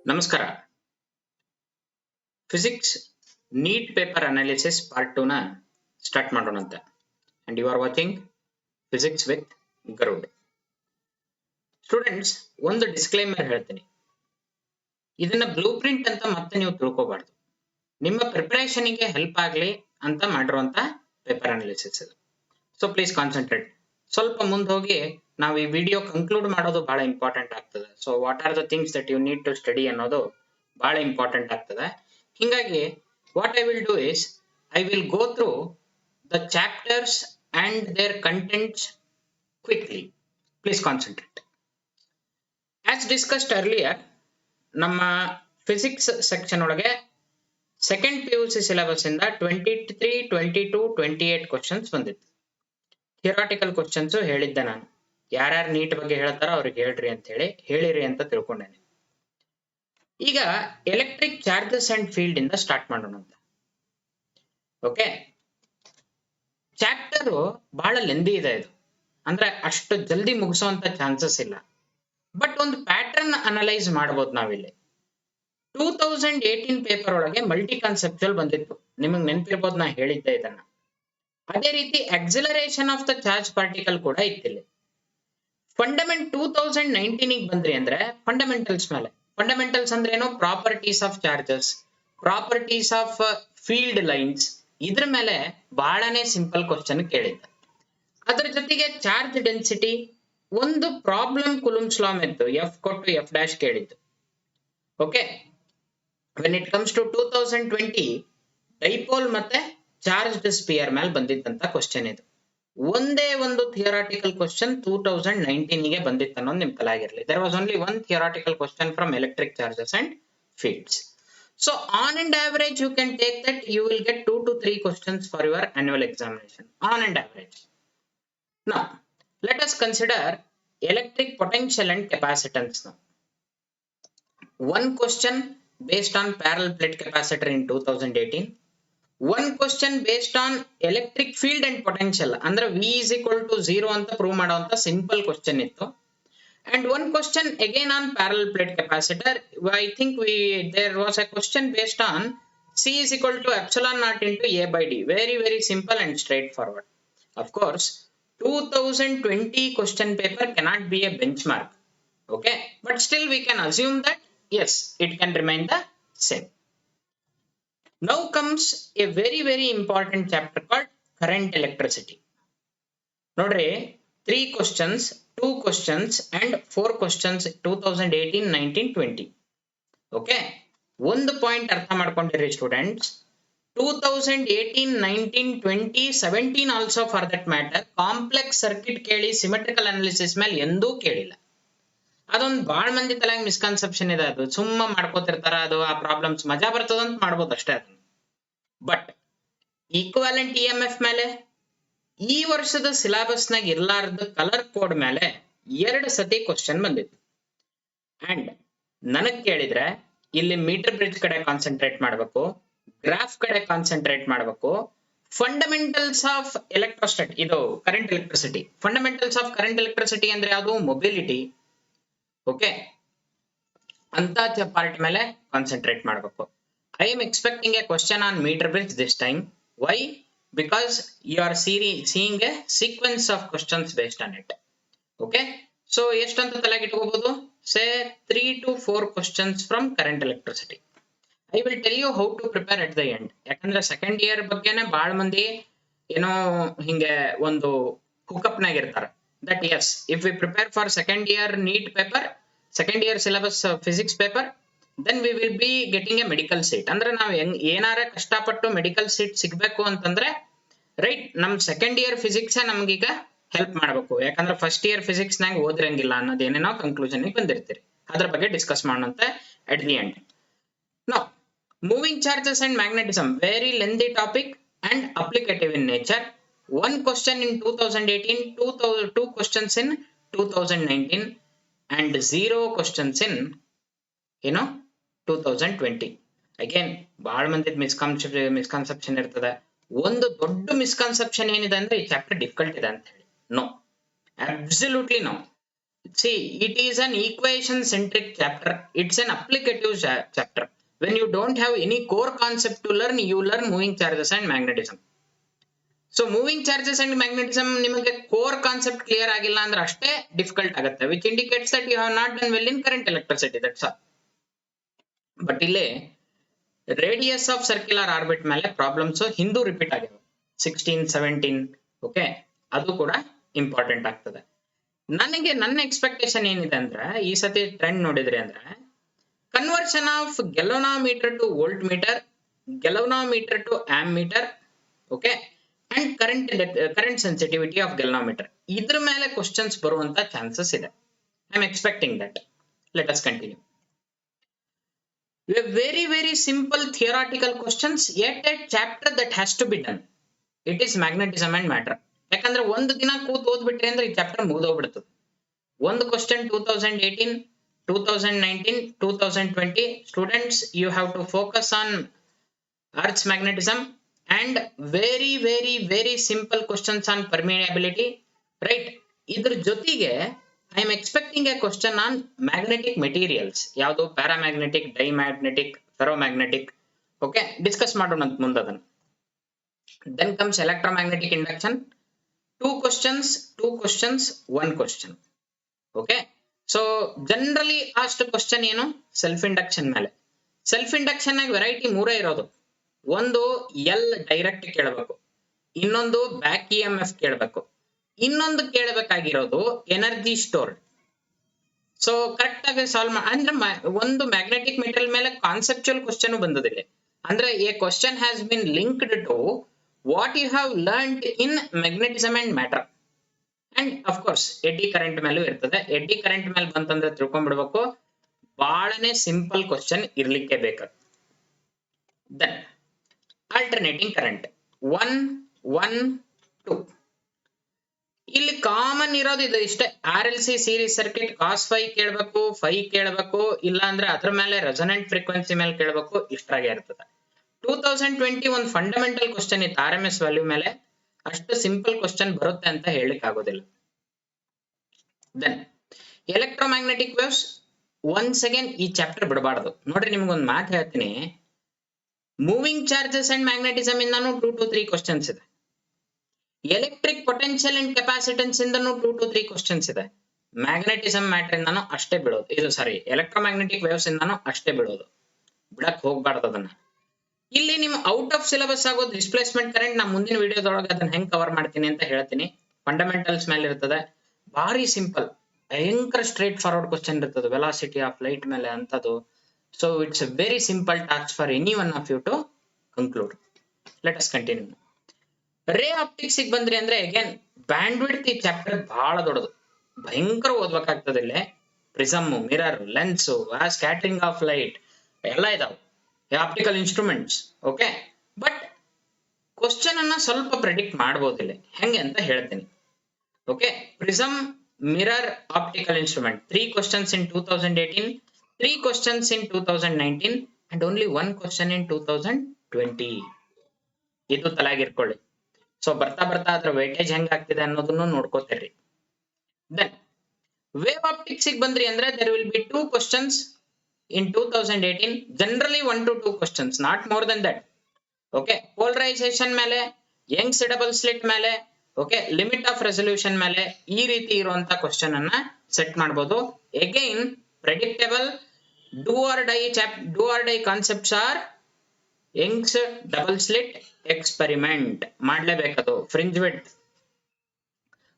ನಮಸ್ಕಾರ. Physics NEET paper analysis part 2 ನ start ಮಾಡೋಣ ಅಂತ. And you are watching physics with Garud. Students, ಒಂದು ಡಿಸ್ಕ್ಲೇಮರ್ ಹೇಳ್ತೀನಿ. ಇದನ್ನ ಬ್ಲೂ ಪ್ರಿಂಟ್ ಅಂತ ಮತ್ತೆ ನೀವು ತಿಳ್ಕೋಬಾರ್ದು. ನಿಮ್ಮ ಪ್ರಿಪರೇಷನ್ಗೆ ಹೆಲ್ಪ್ ಆಗಲಿ ಅಂತ ಮಾಡಿರುವಂತ ಪೇಪರ್ ಅನಾಲಿಸಿಸ್ ಇದು. So please concentrate. ಸ್ವಲ್ಪ ಮುಂದೆ ಹೋಗಿ ನಾವು ಈ ವಿಡಿಯೋ ಕನ್ಕ್ಲೂಡ್ ಮಾಡೋದು ಬಹಳ ಇಂಪಾರ್ಟೆಂಟ್ ಆಗ್ತದೆ. So what are the things that you need to study ಅನ್ನೋದು ಬಹಳ ಇಂಪಾರ್ಟೆಂಟ್ ಆಗ್ತದೆ. ಹಿಂಗಾಗಿ what I will do is I will go through the chapters and their contents quickly. Please concentrate. As discussed earlier, ನಮ್ಮ physics section ಒಳಗೆ second PUC syllabus ಇಂದ 23, 22, 28 questions ಬಂದಿತ್ತು. Theoretical questions ಹೇಳಿದ್ದೆ ನಾನು. ಯಾರ್ಯಾರು ನೀಟ್ ಬಗ್ಗೆ ಹೇಳ್ತಾರೋ ಅವ್ರಿಗೆ ಹೇಳ್ರಿ ಅಂತ ಹೇಳಿರಿ ಅಂತ ತಿಳ್ಕೊಂಡೇನೆ. ಈಗ ಎಲೆಕ್ಟ್ರಿಕ್ ಚಾರ್ಜಸ್ ಅಂಡ್ ಫೀಲ್ಡ್ ಇಂದ ಸ್ಟಾರ್ಟ್ ಮಾಡೋಣ ಅಂತ. ಓಕೆ, ಚಾಪ್ಟರ್ ಬಹಳ ಲೆಂದಿ ಇದೆ. ಇದು ಅಂದ್ರೆ ಅಷ್ಟು ಜಲ್ದಿ ಮುಗಿಸುವಂತ ಚಾನ್ಸಸ್ ಇಲ್ಲ. ಬಟ್ ಒಂದು ಪ್ಯಾಟರ್ನ್ ಅನಲೈಸ್ ಮಾಡಬಹುದು ನಾವಿಲ್ಲಿ. 2018 ಪೇಪರ್ ಒಳಗೆ ಮಲ್ಟಿ ಕಾನ್ಸೆಪ್ಚುಯಲ್ ಬಂದಿತ್ತು. ನಿಮಗೆ ನೆನಪಿರ್ಬೋದು, ನಾ ಹೇಳಿದ್ದೆ ಇದನ್ನ. ಅದೇ ರೀತಿ acceleration of the charge particle ಕೂಡ ಇತ್ತಿಲ್ಲಿ. ಫಂಡಮೆಂಟ್ 2019 ಬಂದ್ರಿ ಅಂದ್ರೆ ಫಂಡಮೆಂಟಲ್ಸ್ ಮೇಲೆ. ಫಂಡಮೆಂಟಲ್ಸ್ ಅಂದ್ರೆ ಏನು? Properties of charges, properties of field lines, ಇದ್ರ ಮೇಲೆ ಬಹಳನೇ ಸಿಂಪಲ್ ಕ್ವಶನ್ ಕೇಳಿದ್ದ. ಅದ್ರ ಜೊತೆಗೆ ಚಾರ್ಜ್ ಡೆನ್ಸಿಟಿ, ಒಂದು ಪ್ರಾಬ್ಲಮ್ ಕುಲುಮ್ಸ್ ಲಾ ಮೆದ್ದು ಎಫ್ ಕೊಟ್ಟು ಎಫ್ ಡ್ಯಾಶ್ ಕೇಳಿದ್ದು. Okay, when it comes to 2020 dipole ಮತ್ತೆ ಚಾರ್ಜ್ಡ್ ಸ್ಪಿಯರ್ ಮೇಲೆ ಬಂದಿದ್ದಂತ ಕ್ವಶನ್ ಇದು. ಒಂದೇ ಒಂದು ಥಿಯರಾಟಿಕಲ್ ಕ್ವಶನ್ 2019 ಗೆ ಬಂದಿತ್ತು ಅನ್ನೋದು ನಿಮ್ ತಲೆಯಾಗಿರ್ಲಿ. There was only one theoretical question from electric charges and fields. So on and average you can take that you will get 2 to 3 questions for your annual examination on and average. Now let us consider electric potential and capacitance. Now one question based on parallel plate capacitor in 2018, one question based on electric field and potential ಅಂದ್ರೆ V is equal to 0 ಅಂತ prove ಮಾಡುವಂತ simple question ಇತ್ತು. And one question again on parallel plate capacitor. I think there was a question based on C is equal to epsilon naught into A by D. Very very simple and straightforward. Of course 2020 question paper cannot be a benchmark. Okay, but still we can assume that yes, it can remain the same. Now comes a very very important chapter called current electricity. Nodri, 3 questions, 2 questions and 4 questions 2018, 19, 20. Okay, ಒಂದು point ಅರ್ಥ ಮಾಡ್ಕೊಂಡಿರಿ students. 2018, 19, 20, 17 also for that matter complex circuit ಕೇಳಿ symmetrical analysis ಮೇಲೆ ಎಂದೂ ಕೇಳಿಲ್ಲ. ಅದೊಂದು ಬಾಳ್ ಮಂದಿ ತಲೆಗೆ ಮಿಸ್ಕನ್ಸೆಪ್ಷನ್ ಇದೆ. ಅದು ಸುಮ್ಮ ಮಾಡ್ಕೋತಿರ್ತಾರ. ಅದು ಆ ಪ್ರಾಬ್ಲಮ್ಸ್ ಮಜಾ ಬರ್ತದಂತ ಮಾಡ್ಬೋದು ಅಷ್ಟೇ. ಅದನ್ನ ಬಟ್ ಈಕ್ವಾಲೆಂಟ್ EMF ಮೇಲೆ, ಈ ವರ್ಷದ ಸಿಲೆಬಸ್ ನಾಗ ಇರ್ಲಾರ್ದ ಕಲರ್ ಕೋಡ್ ಮೇಲೆ 2 ಸತಿ ಕ್ವಶನ್ ಬಂದಿತ್ತು. ಅಂಡ್ ನನಗ್ ಕೇಳಿದ್ರೆ ಇಲ್ಲಿ ಮೀಟರ್ ಬ್ರಿಡ್ಜ್ ಕಡೆ ಕಾನ್ಸಂಟ್ರೇಟ್ ಮಾಡಬೇಕು, ಗ್ರಾಫ್ ಕಡೆ ಕಾನ್ಸಂಟ್ರೇಟ್ ಮಾಡಬೇಕು, ಫಂಡಮೆಂಟಲ್ಸ್ ಆಫ್ ಎಲೆಕ್ಟ್ರೋಸ್ಟಾಟ್, ಇದು current electricity. Fundamentals of current electricity ಅಂದ್ರೆ ಯಾವುದು? ಮೊಬಿಲಿಟಿ. ಓಕೆ, ಅಂತ ಪಾರ್ಟ್ ಮೇಲೆ ಕಾನ್ಸಂಟ್ರೇಟ್ ಮಾಡಬೇಕು. I am expecting a question on meter bridge this time. Why? Because you are seeing a sequence of questions based on it. Okay, so ಎಷ್ಟಂತ ತಲೆಗೆ ಇಟ್ಕೋಬಹುದು? Say 3 to 4 questions from current electricity. I will tell you how to prepare at the end. ಯಾಕಂದ್ರೆ second year ಬಗ್ಗೆನೇ ಬಾಳ ಮಂದಿ ಏನೋ ಹಿಂಗೆ ಒಂದು ಹುಕಪ್ ನಾಗ ಇರ್ತಾರೆ. That yes, if we prepare for second year NEET paper, second year syllabus physics paper, then we will be getting a medical seat. ಅಂದ್ರೆ ನಾವು ಏನಾರ ಕಷ್ಟಪಟ್ಟು ಮೆಡಿಕಲ್ ಸೀಟ್ ಸಿಗ್ಬೇಕು ಅಂತಂದ್ರೆ ರೈಟ್, ನಮ್ ಸೆಕೆಂಡ್ ಇಯರ್ ಫಿಸಿಕ್ಸ್ ನಮ್ಗೀಗ ಹೆಲ್ಪ್ ಮಾಡ್ಬೇಕು. ಯಾಕಂದ್ರೆ ಫಸ್ಟ್ ಇಯರ್ ಫಿಸಿಕ್ಸ್ ನಾಗ ಓದ್ರಂಗಿಲ್ಲ ಅನ್ನೋದೇನೇನೋ ಕನ್ಕ್ಲೂಷನ್ ಬಂದಿರ್ತೀರಿ. ಅದ್ರ ಬಗ್ಗೆ discuss ಮಾಡೋಣಂತ at the end. Now moving charges and magnetism, very lengthy topic and applicative in nature. One question in 2018, 2 questions in 2019 and 0 questions in 2020. Again ಬಹಳ ಮಂದಿ misconception ಇರ್ತದೆ. ಒಂದು ದೊಡ್ಡ ಮಿಸ್ಕನ್ಸೆಪ್ಷನ್ ಏನಿದೆ ಅಂದ್ರೆ ಈ ಚಾಪ್ಟರ್ ಡಿಫಿಕಲ್ಟ್ ಇದೆ ಅಂತ ಹೇಳಿ. No, absolutely no. See, it is an equation centric chapter. It's an applicative chapter. When you don't have any core concept to learn, you learn moving charges and magnetism. So moving charges and magnetism ನಿಮಗೆ core concept clear ಆಗಿಲ್ಲ ಅಂದ್ರೆ ಅಷ್ಟೇ difficult ಆಗುತ್ತೆ, which indicates that you have not done well in current electricity. That's all. But ಇಲ್ಲಿ radius of circular orbit ಮೇಲೆ problems Hindu repeat ಆಗಿವೆ 16, 17. Okay, ಅದು ಕೂಡ ಇಂಪಾರ್ಟೆಂಟ್ ಆಗ್ತದೆ. ನನಗೆ ನನ್ನ ಎಕ್ಸ್ಪೆಕ್ಟೇಷನ್ ಏನಿದೆ ಅಂದ್ರೆ, ಈ ಸತಿ ಟ್ರೆಂಡ್ ನೋಡಿದ್ರಿ ಅಂದ್ರೆ conversion of galvanometer to voltmeter, galvanometer to ammeter, okay, and current sensitivity of galvanometer, ಇದ್ರ ಮೇಲೆ ಕ್ವಶನ್ಸ್ ಬರುವಂತ ಚಾನ್ಸಸ್ ಇದೆ. I am expecting that. Let us continue. A very simple theoretical questions, yet a chapter that has to be done. It is magnetism and matter. ಯಾಕಂದ್ರೆ ಒಂದು ದಿನ ಕೂತ್ ಓದ್ಬಿಟ್ರೆ ಅಂದ್ರೆ ಈ ಚಾಪ್ಟರ್ ಮುಗಿದೋಗ್ಬಿಡ್ತದೆ. ಒಂದು question 2018, 2019, 2020 students, you have to focus on earth's magnetism and very simple questions on permeability, right? ಇದ್ರ ಜೊತೆಗೆ I am expecting a question on magnetic materials. ಯಾವುದು paramagnetic, diamagnetic, ferromagnetic. Okay, discuss ಮಾಡೋಣ ಅಂತ ಮುಂದೆ ಅದನ್ನು. Then comes electromagnetic induction. 2 questions, 1 question. Okay, so generally asked question ಏನು? Self induction ಮೇಲೆ. Self induction ಆಗಿ ವೆರೈಟಿ 3 ಇರೋದು. ಒಂದು ಎಲ್ ಡೈರೆಕ್ಟ್ ಕೇಳಬೇಕು, ಇನ್ನೊಂದು ಬ್ಯಾಕ್ EMF ಕೇಳಬೇಕು, ಇನ್ನೊಂದು ಕೇಳಬೇಕಾಗಿರೋದು ಎನರ್ಜಿ ಸ್ಟೋರ್. ಸೊ ಕರೆಕ್ಟ್ ಆಗಿ ಸಾಲ್ವ್ ಅಂದ್ರೆ ಒಂದು ಮ್ಯಾಗ್ನೆಟಿಕ್ ಮೆಟೀರಿಯಲ್ ಮೇಲೆ ಕಾನ್ಸೆಪ್ಚುಯಲ್ ಕ್ವಶನ್ ಬಂದದಿಲ್ಲ. ಅಂದ್ರೆ a question has been linked to what you have learned in magnetism and matter. And of course eddy current ಮೇಲೂ ಇರ್ತದೆ. ಎಡ್ಡಿ ಕರೆಂಟ್ ಮೇಲೆ ಬಂತಂದ್ರೆ ತಿಳ್ಕೊಂಡ್ಬಿಡ್ಬೇಕು, ಬಹಳನೇ ಸಿಂಪಲ್ ಕ್ವಶನ್ ಇರ್ಲಿಕ್ಕೆ ಬೇಕು. Then alternating current 1, 1, 2. ಇಲ್ಲಿ ಕಾಮನ್ ಇರೋದು ಇದು ಇಷ್ಟೇ. RLC ಸೀರೀಸ್ ಸರ್ಕ್ಯೂಟ್ cos φ ಕೇಳಬೇಕು, φ ಕೇಳಬೇಕು, ಇಲ್ಲ ಅಂದ್ರೆ ಅದ್ರ ಮೇಲೆ ರೆಸೊನೆಂಟ್ ಫ್ರೀಕ್ವೆನ್ಸಿ ಮೇಲೆ ಕೇಳಬೇಕು, ಇಷ್ಟಾಗೆ ಇರ್ತದೆ. 2020 ಒಂದು ಫಂಡಮೆಂಟಲ್ ಕ್ವಶನ್ ಇತ್ತು RMS ವ್ಯಾಲ್ಯೂ ಮೇಲೆ, ಅಷ್ಟು ಸಿಂಪಲ್ ಕ್ವಶನ್ ಬರುತ್ತೆ ಅಂತ ಹೇಳಲಿಕ್ಕೆ ಆಗೋದಿಲ್ಲ. Then electromagnetic waves, once again ಈ ಚಾಪ್ಟರ್ ಬಿಡಬಾರ್ದು. ನೋಡ್ರಿ, ನಿಮ್ಗೊಂದು ಮಾತು ಹೇಳ್ತೀನಿ, ಮೂವಿಂಗ್ ಚಾರ್ಜಸ್ ಅಂಡ್ ಮ್ಯಾಗ್ನೆಟಿಸಮ್ ಇಂದಾನು 2 to 3 ಕ್ವಶನ್ಸ್ ಇದೆ. ಎಲೆಕ್ಟ್ರಿಕ್ ಪೊಟೆನ್ಷಿಯಲ್ ಅಂಡ್ ಕೆಪಾಸಿಟೆನ್ಸ್ ಇಂದನು 2 to 3 ಕ್ವಶನ್ಸ್ ಇದೆ. ಮ್ಯಾಗ್ನೆಟಿಸಮ್ ಮ್ಯಾಟರ್ ಇಂದಾನು ಅಷ್ಟೇ ಬಿಡೋದು. ಇದು ಸಾರಿ, ಎಲೆಕ್ಟ್ರೋಮ್ಯಾಗ್ನೆಟಿಕ್ ವೇವ್ಸ್ ಇಂದಾನು ಅಷ್ಟೇ ಬಿಡೋದು, ಬಿಡಕ್ ಹೋಗ್ಬಾರ್ದು ಅದನ್ನ. ಇಲ್ಲಿ ನಿಮ್ ಔಟ್ ಆಫ್ ಸಿಲೆಬಸ್ ಆಗೋದು ಡಿಸ್ಪ್ಲೇಸ್ಮೆಂಟ್ ಕರೆಂಟ್. ನಾ ಮುಂದಿನ ವಿಡಿಯೋದೊಳಗೆ ಅದನ್ನ ಹೆಂಗ್ ಕವರ್ ಮಾಡ್ತೀನಿ ಅಂತ ಹೇಳ್ತೀನಿ. ಫಂಡಮೆಂಟಲ್ಸ್ ಮೇಲೆ ಇರ್ತದೆ, ಭಾರಿ ಸಿಂಪಲ್, ಭಯಂಕರ ಸ್ಟ್ರೇಟ್ ಫಾರ್ವರ್ಡ್ ಕ್ವಶನ್ ಇರ್ತದೆ, ವೆಲಾಸಿಟಿ ಆಫ್ ಲೈಟ್ ಮೇಲೆ ಅಂತದ್ದು. So it's a very simple task for any one of you to conclude. Let us continue. Ray optics ಬಂದ್ರಿ ಅಂದ್ರೆ ಅಗೇನ್ ಬ್ಯಾಂಡ್ವಿಡ್ತ್ ಈ ಚಾಪ್ಟರ್ ಬಹಳ ದೊಡ್ಡದು, ಭಯಂಕರ ಓದ್ಬೇಕಾಗ್ತದೆ. ಇಲ್ಲೇ prism, mirror, lens, scattering of light ಎಲ್ಲ ಇದಾವೆ, optical instruments. Okay, but question ಅನ್ನ ಸ್ವಲ್ಪ ಪ್ರೆಡಿಕ್ಟ್ ಮಾಡಬಹುದಿಲ್ಲ, ಹೆಂಗೆ ಅಂತ ಹೇಳ್ತೀನಿ. Okay, prism, mirror, optical instrument, 3 questions in 2018, 3 questions in 2019 and only 1 question in 2020. ಇದು ತಲೆಯಾಗಿರ್ಕೊಳ್ಳಿ. ಸೊ ಬರ್ತಾ ಅದ್ರ ವೇಟೇಜ್ ಹೆಂಗ್ ಆಗ್ತಿದೆ ಅನ್ನೋದನ್ನು ನೋಡ್ಕೋತೀರಿ. ದೆನ್ ವೇವ್ ಆಪ್ಟಿಕ್ಸ್ ಬಂದ್ರಿ ಅಂದ್ರೆ there will be 2 questions in 2018, generally 1 to 2 questions, not more than that. Okay, polarisation ಮೇಲೆ, Young's double slit ಮೇಲೆ, ಓಕೆ, ಲಿಮಿಟ್ ಆಫ್ ರೆಸೊಲ್ಯೂಷನ್ ಮೇಲೆ ಈ ರೀತಿ ಇರುವಂತ ಕ್ವಶನ್ ಅನ್ನ ಸೆಟ್ ಮಾಡಬಹುದು. Again predictable, do or die concepts or Young's double slit experiment ಮಾಡ್ಲೇಬೇಕದು. Fringe width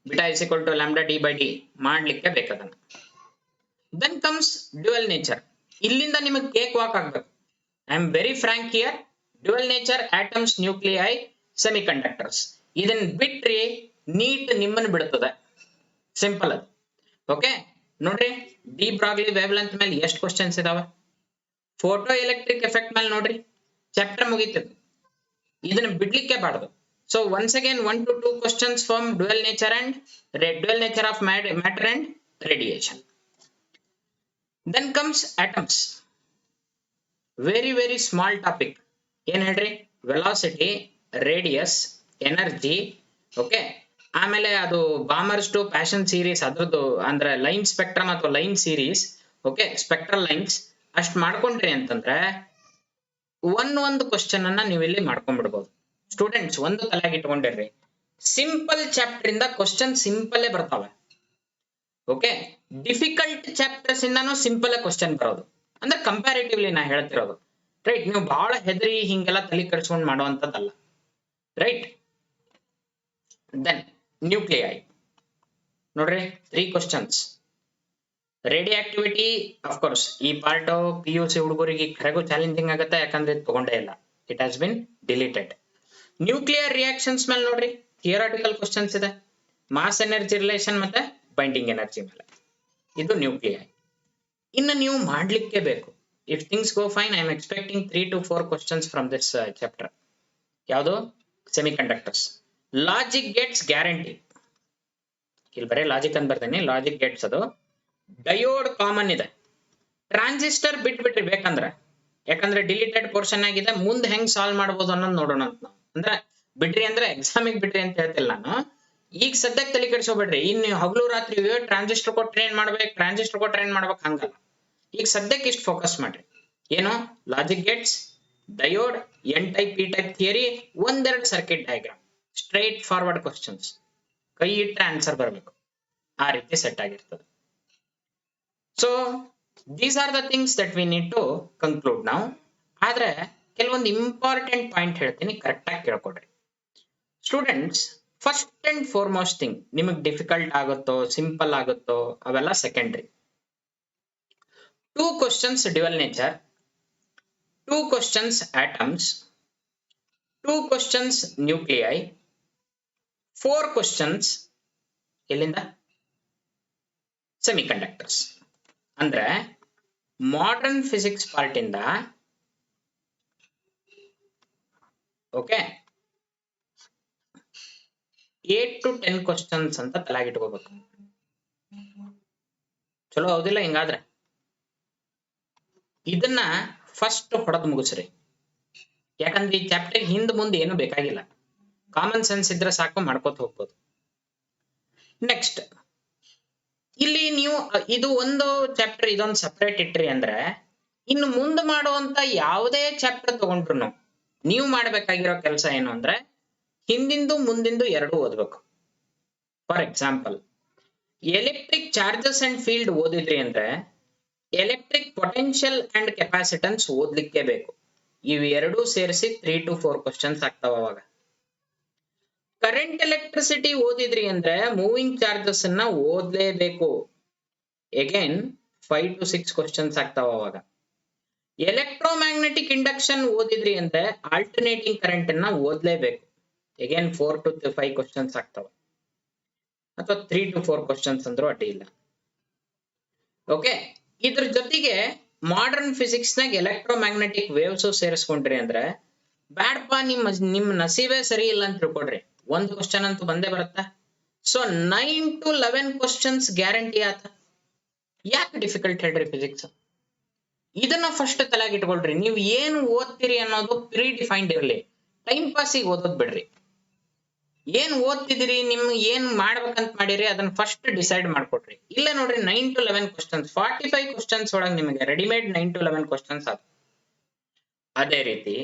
beta is equal to lambda D by D ಮಾಡ್ಲಿಕ್ಕೆ ಬೇಕದನ್ನ. Then comes dual nature. ಇಲ್ಲಿಂದ ನಿಮಗೆ ಕೇಕ್ ವಾಕ್ ಆಗ್ಬೇಕು. I am very frank here. Dual nature, atoms, nuclei, semiconductors, ಇದನ್ನ ಬಿಟ್ರಿ neat ನಿಮ್ಮನ್ನು ಬಿಡುತ್ತದೆ. ಸಿಂಪಲ್ ಅದು. ಓಕೆ, ನೋಡ್ರಿ, ಡಿ ಬ್ರಾಗ್ಲಿ ವೇವ್ ಲೆಂತ್ ಮೇಲೆ ಎಷ್ಟು ಕ್ವಶನ್ಸ್ ಇದಾವೆ. ಫೋಟೋ ಎಲೆಕ್ಟ್ರಿಕ್ ಎಫೆಕ್ಟ್ ಮೇಲೆ ನೋಡ್ರಿ, ಚಾಪ್ಟರ್ ಮುಗೀತದೆ, ಇದನ್ನ ಬಿಡ್ಲಿಕ್ಕೆ ಬಾರ್ದು. So once again 1 to 2 questions from dual nature of matter and radiation. Then comes atoms. Very small topic. ಏನ್ ಹೇಳ್ರಿ, ವೆಲಾಸಿಟಿ, ರೇಡಿಯಸ್, ಎನರ್ಜಿ, ಓಕೆ, ಆಮೇಲೆ ಅದು ಬಾಮರ್ಸ್ ಟು ಪ್ಯಾಷನ್ ಸೀರೀಸ್ ಅದ್ರದ್ದು ಅಂದ್ರೆ ಲೈನ್ ಸ್ಪೆಕ್ಟ್ರಮ್ ಅಥವಾ line series, okay, spectral lines ಅಷ್ಟ್ ಮಾಡ್ಕೊಂಡ್ರಿ ಅಂತಂದ್ರೆ ಒಂದು ಕ್ವಶನ್ ಅನ್ನ ನೀವು ಇಲ್ಲಿ ಮಾಡ್ಕೊಂಡ್ಬಿಡ್ಬೋದು. ಸ್ಟೂಡೆಂಟ್ಸ್ ಒಂದು ತಲೆಯಾಗಿ ಇಟ್ಕೊಂಡಿರ್ರಿ, ಸಿಂಪಲ್ ಚಾಪ್ಟರ್ ಇಂದ ಕ್ವಶನ್ ಸಿಂಪಲ್ ಬರ್ತಾವೆ. ಓಕೆ, ಡಿಫಿಕಲ್ಟ್ ಚಾಪ್ಟರ್ಸ್ ಇಂದಾನು ಸಿಂಪಲ್ ಕ್ವಶನ್ ಬರೋದು. ಅಂದ್ರೆ ಕಂಪ್ಯಾರಿಟಿವ್ಲಿ ನಾ ಹೇಳ್ತಿರೋದು, ರೈಟ್? ನೀವು ಬಹಳ ಹೆದರಿ ಹಿಂಗೆಲ್ಲ ತಲೆ ಕೆಡಿಸ್ಕೊಂಡು ಮಾಡುವಂತದ್ದಲ್ಲ, ರೈಟ್? ದೆನ್ ನ್ಯೂಕ್ಲಿಯೈ ನೋಡ್ರಿ, 3 ಕ್ವಶನ್ಸ್. ರೇಡಿಯೋ ಆಕ್ಟಿವಿಟಿ ಅಫ್ಕೋರ್ಸ್ ಈ ಪಾರ್ಟ್ PUC ಹುಡುಗರಿಗೆ ಕರೆಗೂ ಚಾಲೆಂಜಿಂಗ್ ಆಗುತ್ತೆ, ಯಾಕಂದ್ರೆ ತಗೊಂಡೇ ಇಲ್ಲ, it has been deleted. Nuclear reactions ಮೇಲೆ ನೋಡ್ರಿ, ಥಿಯರಾಟಿಕಲ್ ಕ್ವಶನ್ಸ್ ಇದೆ, ಮಾಸ್ ಎನರ್ಜಿ ರಿಲೇಷನ್ ಮತ್ತೆ ಬೈಂಡಿಂಗ್ ಎನರ್ಜಿ ಮೇಲೆ. ಇದು ನ್ಯೂಕ್ಲಿಯೈ. ಇನ್ನು ನೀವು ಮಾಡ್ಲಿಕ್ಕೆ ಬೇಕು, if things go fine, I am expecting 3 to 4 questions from this chapter. ಯಾವುದು? ಸೆಮಿಕಂಡಕ್ಟರ್ಸ್. ಲಾಜಿಕ್ ಗೇಟ್ಸ್ ಗ್ಯಾರಂಟಿ, ಇಲ್ಲಿ ಬರೀ ಲಾಜಿಕ್ ಅಂತ ಬರ್ತೀನಿ, ಲಾಜಿಕ್ ಗೇಟ್ಸ್ ಅದು. ಡಯೋಡ್ ಕಾಮನ್ ಇದೆ, ಟ್ರಾನ್ಸಿಸ್ಟರ್ ಬಿಟ್ಬಿಟ್ರಿ ಬೇಕಂದ್ರೆ, ಯಾಕಂದ್ರೆ ಡಿಲೀಟೆಡ್ ಪೋರ್ಷನ್ ಆಗಿದೆ. ಮುಂದೆ ಹೆಂಗ್ ಸಾಲ್ವ್ ಮಾಡ್ಬೋದು ಅನ್ನೋದು ನೋಡೋಣ ಅಂತ ನಾವು. ಅಂದ್ರೆ ಬಿಟ್ರಿ ಅಂದ್ರೆ ಎಕ್ಸಾಮಿಗೆ ಬಿಟ್ರಿ ಅಂತ ಹೇಳ್ತಿಲ್ಲ ನಾನು, ಈಗ ಸದ್ಯಕ್ಕೆ ತಲೆ ಕೆಡಿಸ್ಕೋಬೇಡ್ರಿ. ಇನ್ನು ಹಗಲು ರಾತ್ರಿ ಟ್ರಾನ್ಸಿಸ್ಟರ್ ಕೊಟ್ಟು ಟ್ರೈನ್ ಮಾಡ್ಬೇಕು, ಟ್ರಾನ್ಸಿಸ್ಟರ್ ಕೊಟ್ಟು ಟ್ರೈನ್ ಮಾಡ್ಬೇಕು, ಹಂಗಲ್ಲ. ಈಗ ಸದ್ಯಕ್ಕೆ ಇಷ್ಟು ಫೋಕಸ್ ಮಾಡ್ರಿ. ಏನು? Logic gates, diode, N type P type theory, ಒಂದೆರಡು circuit diagram, straight forward questions, ಕೈ ಇಟ್ಟರೆ ಆನ್ಸರ್ ಬರಬೇಕು, ಆ ರೀತಿ ಸೆಟ್ ಆಗಿರ್ತದೆ. So these are the things that we need to conclude ನಾವು. ಆದ್ರೆ ಕೆಲವೊಂದು ಇಂಪಾರ್ಟೆಂಟ್ ಪಾಯಿಂಟ್ ಹೇಳ್ತೀನಿ, ಕರೆಕ್ಟ್ ಆಗಿ ಕೇಳ್ಕೊಡ್ರಿ students. First and foremost thing, ನಿಮಗೆ ಡಿಫಿಕಲ್ಟ್ ಆಗುತ್ತೋ ಸಿಂಪಲ್ ಆಗುತ್ತೋ ಅವೆಲ್ಲ secondary. 2 questions dual nature, 2 questions atoms, 2 questions nuclei, 4 questions ಎಲ್ಲಿಂದ? ಸೆಮಿಕಂಡಕ್ಟರ್ಸ್. ಅಂದ್ರೆ ಮಾಡರ್ನ್ ಫಿಸಿಕ್ಸ್ ಪಾರ್ಟ್ ಇಂದ, ಓಕೆ, 8 to 10 ಕ್ವಶನ್ಸ್ ಅಂತ ತಲೆಗಿಟ್ಕೋಬೇಕು. ಚಲೋ ಹೌದಿಲ್ಲ? ಹಿಂಗಾದ್ರೆ ಇದನ್ನ ಫಸ್ಟ್ ಹೊಡೆದು ಮುಗಿಸ್ರಿ, ಯಾಕಂದ್ರೆ ಈ ಚಾಪ್ಟರ್ ಹಿಂದ್ ಮುಂದೆ ಏನು ಬೇಕಾಗಿಲ್ಲ, ಕಾಮನ್ ಸೆನ್ಸ್ ಇದ್ರೆ ಸಾಕು, ಮಾಡ್ಕೋತ ಹೋಗ್ಬೋದು. ನೆಕ್ಸ್ಟ್ ಇಲ್ಲಿ ನೀವು ಇದು ಒಂದು ಚಾಪ್ಟರ್, ಇದೊಂದು ಸಪರೇಟ್ ಇಟ್ರಿ ಅಂದ್ರೆ, ಇನ್ನು ಮುಂದೆ ಮಾಡುವಂತ ಯಾವುದೇ ಚಾಪ್ಟರ್ ತಗೊಂಡ್ರು ನೀವು ಮಾಡ್ಬೇಕಾಗಿರೋ ಕೆಲಸ ಏನು ಅಂದ್ರೆ, ಹಿಂದಿಂದು ಮುಂದಿಂದು ಎರಡು ಓದ್ಬೇಕು. For example, electric charges and field ಓದಿದ್ರಿ ಅಂದ್ರೆ ಎಲೆಕ್ಟ್ರಿಕ್ ಪೊಟೆನ್ಷಿಯಲ್ ಅಂಡ್ ಕೆಪಾಸಿಟನ್ಸ್ ಓದ್ಲಿಕ್ಕೆ ಬೇಕು. ಇವೆರಡೂ ಸೇರಿಸಿ 3 to 4 ಕ್ವಶನ್ಸ್ ಆಗ್ತಾವ. ಅವಾಗ ಕರೆಂಟ್ ಎಲೆಕ್ಟ್ರಿಸಿಟಿ ಓದಿದ್ರಿ ಅಂದ್ರೆ ಮೂವಿಂಗ್ ಚಾರ್ಜಸ್ ಅನ್ನ ಓದ್ಲೇಬೇಕು. ಅಗೇನ್ 5 to 6 ಕ್ವಶನ್ಸ್ ಆಗ್ತಾವ. ಅವಾಗ ಎಲೆಕ್ಟ್ರೋಮ್ಯಾಗ್ನೆಟಿಕ್ ಇಂಡಕ್ಷನ್ ಓದಿದ್ರಿ ಅಂದ್ರೆ ಆಲ್ಟರ್ನೇಟಿಂಗ್ ಕರೆಂಟ್ ಅನ್ನ ಓದ್ಲೇಬೇಕು. ಅಗೇನ್ 4 to 5 ಕ್ವಶನ್ಸ್ ಆಗ್ತಾವ, ಅಥವಾ 3 to 4 ಕ್ವಶನ್ಸ್ ಅಂದ್ರೂ ಅಡ್ಡಿ ಇಲ್ಲ. ಓಕೆ, ಇದ್ರ ಜೊತೆಗೆ ಮಾಡರ್ನ್ ಫಿಸಿಕ್ಸ್ ನಾಗ ಎಲೆಕ್ಟ್ರೋಮ್ಯಾಗ್ನೆಟಿಕ್ ವೇವ್ಸ್ ಸೇರಿಸ್ಕೊಂಡ್ರಿ ಅಂದ್ರೆ ಬ್ಯಾಡ್ಪ, ನಿಮ್ ನಸೀಬೇ ಸರಿ ಇಲ್ಲ ಅಂತ ತಿಳ್ಕೊಡ್ರಿ, ಒಂದು ಕ್ವಶನ್ ಅಂತೂ ಬಂದೇ ಬರುತ್ತಾ. ಸೊ 9 to 11 ಕ್ವಶನ್ಸ್ ಗ್ಯಾರಂಟಿ ಆತ. ಯಾಕೆ ಡಿಫಿಕಲ್ಟ್ ಹೇಳ್ರಿ ಫಿಸಿಕ್ಸ್? ಇದನ್ನ ಫಸ್ಟ್ ತಲೆಗೆ ಇಟ್ಕೊಳ್ರಿ. ನೀವು ಏನು ಓದ್ತೀರಿ ಅನ್ನೋದು ಪ್ರೀ ಡಿಫೈನ್ಡ್ ಇರಲಿ, ಟೈಮ್ ಪಾಸಿಗೆ ಓದೋದ್ ಬಿಡ್ರಿ. ಏನ್ ಓದ್ತಿದಿರಿ, ನಿಮ್ಗೆ ಏನ್ ಮಾಡ್ಬೇಕಂತ ಮಾಡಿರಿ ಅದನ್ನ ಫಸ್ಟ್ ಡಿಸೈಡ್ ಮಾಡ್ಕೊಡ್ರಿ. ಇಲ್ಲ ನೋಡ್ರಿ, 9 to 11 ಕ್ವಶನ್ಸ್, 45 ಕ್ವಶನ್ಸ್ ಒಳಗೆ ನಿಮಗೆ ರೆಡಿಮೇಡ್ 9 to 11 ಕ್ವಶನ್ಸ್ ಆಗ. ಅದೇ ರೀತಿ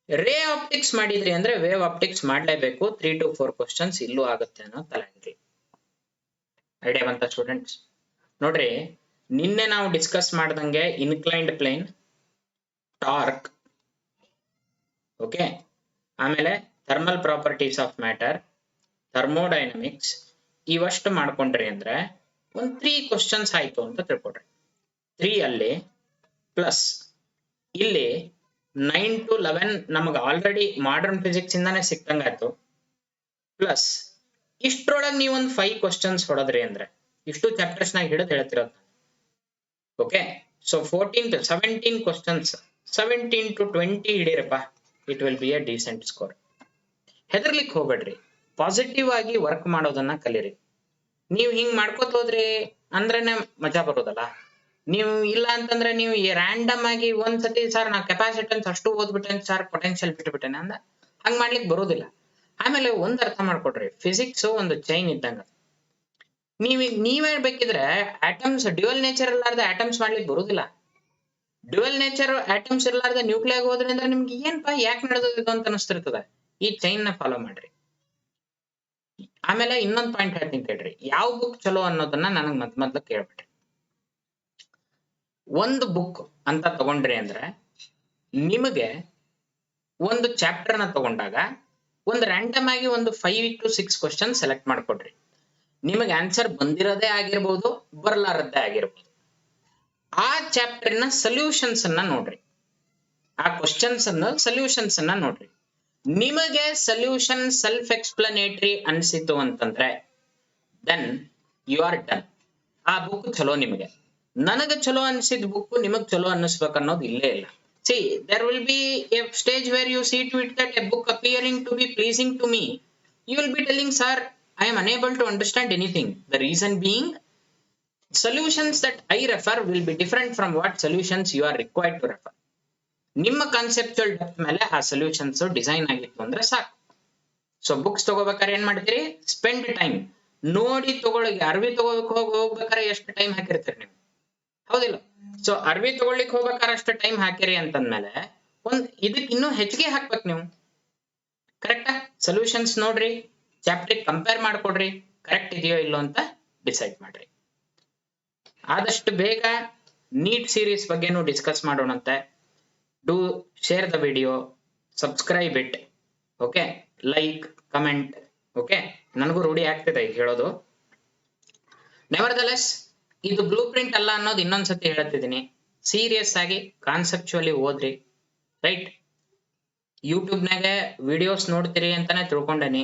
ರೇ ಆಪ್ಟಿಕ್ಸ್ ಮಾಡಿದ್ರಿ ಅಂದ್ರೆ ವೇವ್ ಆಪ್ಟಿಕ್ಸ್ ಮಾಡ್ಲೇಬೇಕು, 3 to 4 ಕ್ವಶನ್ಸ್ ಇಲ್ಲೂ ಆಗುತ್ತೆ ಅನ್ನೋ ತಲೆಗಿರಿ. ಐಡಿಯಾ ಬಂತ ಸ್ಟೂಡೆಂಟ್ಸ್? ನೋಡ್ರಿ, ನಿನ್ನೆ ನಾವು ಡಿಸ್ಕಸ್ ಮಾಡ್ದಂಗೆ ಇನ್ಕ್ಲೈನ್ಡ್ ಪ್ಲೇನ್, ಟಾರ್ಕ್, ಓಕೆ, ಆಮೇಲೆ thermal properties of matter, thermodynamics, ಇವಷ್ಟು ಮಾಡ್ಕೊಂಡ್ರಿ ಅಂದ್ರೆ ಒಂದು 3 ಕ್ವಶನ್ಸ್ ಆಯ್ತು ಅಂತ ತಿಳ್ಕೊಡ್ರಿ. 3 ಅಲ್ಲಿ ಪ್ಲಸ್ ಇಲ್ಲಿ 9 to 11 ನಮಗೆ ಆಲ್ರೆಡಿ ಮಾಡರ್ನ್ ಫಿಸಿಕ್ಸ್ ಇಂದಾನೆ ಸಿಕ್ತಂಗಾಯ್ತು. ಪ್ಲಸ್ ಇಷ್ಟ್ರೊಳಗೆ ನೀವು ಒಂದು 5 ಕ್ವಶನ್ಸ್ ಹೊಡದ್ರಿ ಅಂದ್ರೆ ಇಷ್ಟು ಚಾಪ್ಟರ್ಸ್ ನಾಗ ಹಿಡಿದು ಹೇಳ್ತಿರೋದು. Okay, so 14 to 17 questions, 17 to 20 ಹಿಡೀರಪ್ಪ, it will be a decent score. ಹೆದರ್ಲಿಕ್ಕೆ ಹೋಗ್ಬೇಡ್ರಿ, ಪಾಸಿಟಿವ್ ಆಗಿ ವರ್ಕ್ ಮಾಡೋದನ್ನ ಕಲೀರಿ. ನೀವು ಹಿಂಗ್ ಮಾಡ್ಕೋತ ಹೋದ್ರಿ ಅಂದ್ರೇನೆ ಮಜಾ ಬರೋದಲ್ಲ. ನೀವು ಇಲ್ಲ ಅಂತಂದ್ರೆ ನೀವು ರ್ಯಾಂಡಮ್ ಆಗಿ ಒಂದ್ಸತಿ ಸರ್ ನಾ ಕೆಪಾಸಿಟನ್ಸ್ ಅಷ್ಟು ಓದ್ಬಿಟ್ಟೇನೆ ಸರ್, ಪೊಟೆನ್ಶಿಯಲ್ ಬಿಟ್ಬಿಟ್ಟೇನೆ ಅಂದ ಹಂಗ್ ಮಾಡ್ಲಿಕ್ಕೆ ಬರೋದಿಲ್ಲ. ಆಮೇಲೆ ಒಂದ್ ಅರ್ಥ ಮಾಡ್ಕೊಡ್ರಿ, ಫಿಸಿಕ್ಸ್ ಒಂದು ಚೈನ್ ಇದ್ದಂಗ. ನೀವೇ ಬೇಕಿದ್ರೆ ಆಟಮ್ಸ್ ಡ್ಯುಯಲ್ ನೇಚರ್ ಇರ್ಲಾರ್ದ ಆಟಮ್ಸ್ ಮಾಡ್ಲಿಕ್ಕೆ ಬರುದಿಲ್ಲ. ಡ್ಯುಯಲ್ ನೇಚರ್ ಆಟಮ್ಸ್ ಇರ್ಲಾರ್ದ ನ್ಯೂಕ್ಲಿಯಾಗ ಹೋದ್ರಿಂದ ನಿಮ್ಗೆ ಏನ್ಪಾ ಯಾಕೆ ನಡೆದಿದ್ದು ಅಂತ ಅನಿಸ್ತಿರ್ತದ. ಈ ಚೈನ್ ನ ಫಾಲೋ ಮಾಡ್ರಿ. ಆಮೇಲೆ ಇನ್ನೊಂದ್ ಪಾಯಿಂಟ್ ಹೇಳ್ತೀನಿ ಕೇಳ್ರಿ, ಯಾವ ಬುಕ್ ಚಲೋ ಅನ್ನೋದನ್ನ ನನಗ್ ಮೊದ್ಲು ಕೇಳ್ಬಿಟ್ರಿ. ಒಂದು ಬುಕ್ ಅಂತ ತಗೊಂಡ್ರಿ ಅಂದ್ರೆ ನಿಮಗೆ ಒಂದು ಚಾಪ್ಟರ್ ನ ತಗೊಂಡಾಗ ಒಂದು ರ್ಯಾಂಡಮ್ ಆಗಿ ಒಂದು 5 to 6 ಕ್ವಶನ್ ಸೆಲೆಕ್ಟ್ ಮಾಡ್ಕೊಡ್ರಿ. ನಿಮಗೆ ಆನ್ಸರ್ ಬಂದಿರೋದೇ ಆಗಿರ್ಬೋದು, ಬರ್ಲಾರದ್ದೇ ಆಗಿರ್ಬೋದು. ಆ ಚಾಪ್ಟರ್ ನ ಸೊಲ್ಯೂಷನ್ಸ್ ಅನ್ನ ನೋಡ್ರಿ, ಆ ಕ್ವಶನ್ಸ್ ಅನ್ನ ಸೊಲ್ಯೂಷನ್ಸ್ ಅನ್ನ ನೋಡ್ರಿ. ನಿಮಗೆ ಸೊಲ್ಯೂಷನ್ ಸೆಲ್ಫ್ ಎಕ್ಸ್ಪ್ಲನೇಟರಿ ಅನ್ಸಿತು ಅಂತಂದ್ರೆ ದೆನ್ ಯು ಆರ್ ಡನ್. ಆ ಬುಕ್ ಚಲೋ ನಿಮಗೆ. ನನಗೆ ಚಲೋ ಅನ್ಸಿದ್ ಬುಕ್ ನಿಮಗ್ ಚಲೋ ಅನ್ನಿಸ್ಬೇಕು ಅನ್ನೋದು ಇಲ್ಲೇ ಇಲ್ಲ. See, there will be a stage where you see to it that a book appearing to be pleasing to me, you will be telling, sir, I am unable to understand anything. The reason being, solutions that I refer will be different from what solutions you are required to refer. ನಿಮ್ಮ conceptual depth ಮೇಲೆ ಆ solutions design ಆಗಿತ್ತು ಅಂದ್ರೆ ಸಾಕು. So books ತಗೋಬೇಕಾದ್ರೆ ಏನ್ ಮಾಡ್ತೀರಿ, spend time ನೋಡಿ ತಗೊಳ್ಳಿ. ಅರ್ವಿ ತಗೋಬೇಕು ಹೋಗ್ಬೇಕಾದ್ರೆ ಎಷ್ಟು ಟೈಮ್ ಹಾಕಿರ್ತೀರಿ ನೀವು, ಹೌದಿಲ್ಲ? ಸೊ ಅರ್ವಿ ತಗೊಳ್ಳಿಕ್ ಹೋಗ್ಬೇಕಾದ್ರೆ ಅಷ್ಟು ಟೈಮ್ ಹಾಕಿರಿ ಅಂತಂದ್ಮೇಲೆ ಇದಕ್ ಇನ್ನೂ ಹೆಚ್ಚಿಗೆ ಹಾಕ್ಬೇಕು ನೀವು. ಕರೆಕ್ಟಾ? ಸೊಲ್ಯೂಷನ್ಸ್ ನೋಡ್ರಿ, ಚಾಪ್ಟರ್ ಕಂಪೇರ್ ಮಾಡ್ಕೊಡ್ರಿ, ಕರೆಕ್ಟ್ ಇದೆಯೋ ಇಲ್ಲೋ ಅಂತ ಡಿಸೈಡ್ ಮಾಡ್ರಿ. ಆದಷ್ಟು ಬೇಗ ನೀಟ್ ಸೀರೀಸ್ ಬಗ್ಗೆನೂ ಡಿಸ್ಕಸ್ ಮಾಡೋಣಂತೆ. Do share the video, subscribe it, okay, like, comment, okay. ನನಗೂ ರೂಢಿ ಆಗ್ತಿದೆ ಈಗ ಹೇಳೋದು. ನೆವರ್ದಲೆಸ್ ಇದು ಬ್ಲೂ ಪ್ರಿಂಟ್ ಅಲ್ಲ ಅನ್ನೋದು ಇನ್ನೊಂದ್ಸತಿ ಹೇಳ್ತಿದ್ದೀನಿ. ಸೀರಿಯಸ್ ಆಗಿ ಕಾನ್ಸೆಪ್ಚುಯಲಿ ಓದ್ರಿ, ರೈಟ್? ಯೂಟ್ಯೂಬ್ನಾಗ ವಿಡಿಯೋಸ್ ನೋಡ್ತೀರಿ ಅಂತಾನೆ ತಿಳ್ಕೊಂಡೇನಿ,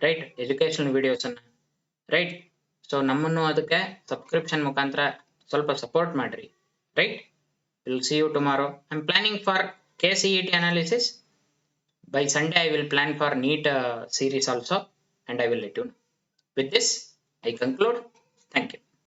ರೈಟ್? ಎಜುಕೇಶನಲ್ ವಿಡಿಯೋಸ್ ಅನ್ನ, ರೈಟ್? ಸೊ ನಮ್ಮನ್ನು ಅದಕ್ಕೆ ಸಬ್ಸ್ಕ್ರಿಪ್ಷನ್ ಮುಖಾಂತರ ಸ್ವಲ್ಪ ಸಪೋರ್ಟ್ ಮಾಡ್ರಿ, right? Will see you tomorrow. I am planning for KCET analysis. By Sunday I will plan for NEET series also, and I will let you know. With this I conclude. Thank you.